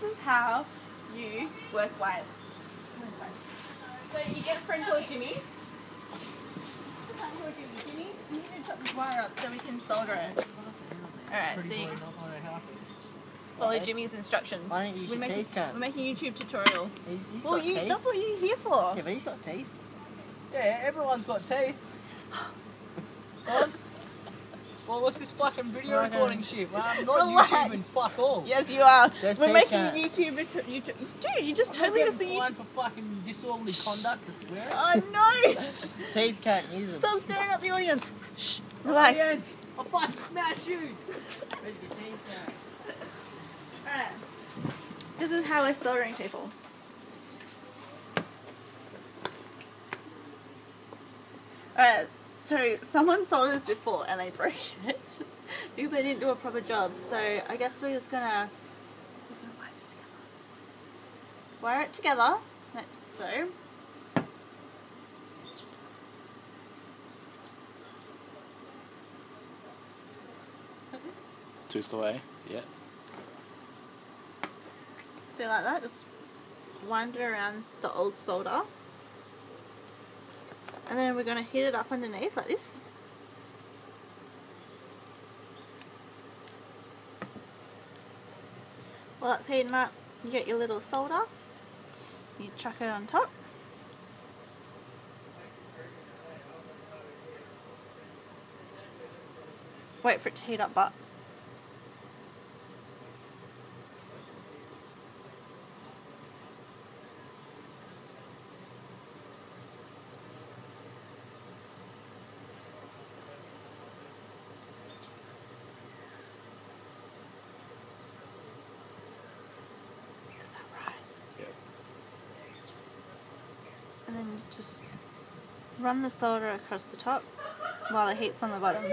this is how you work wires. So you get a friend called Jimmy. Jimmy, you need to chop this wire up so we can solder it. Alright, so you follow Jimmy's instructions. Why don't you use your teeth, cunt? We're making a YouTube tutorial. He's got teeth. That's what you're here for. Yeah, but he's got teeth. Yeah, everyone's got teeth. Well, what's this fucking video recording shit? Well, I'm not YouTubing fuck all. Yes, you are. There's We're teeth, making a YouTube. Dude, you just totally missed the I'm YouTube. for fucking disorderly conduct for swearing. Oh no! Teeth can't use them. Stop staring at the audience. Shh, relax. Audience, I'll fucking smash you. Alright. This is how we're soldering people. Alright, so someone soldered this before and they broke it because they didn't do a proper job. So I guess we're gonna wire this together. Wire it together, like so. Like this. Twist away, yeah. So like that, just wind it around the old solder. And then we're going to heat it up underneath like this. While it's heating up, you get your little solder. You chuck it on top. Wait for it to heat up, but is that right? Yep. And then you just run the solder across the top while the heat's on the bottom.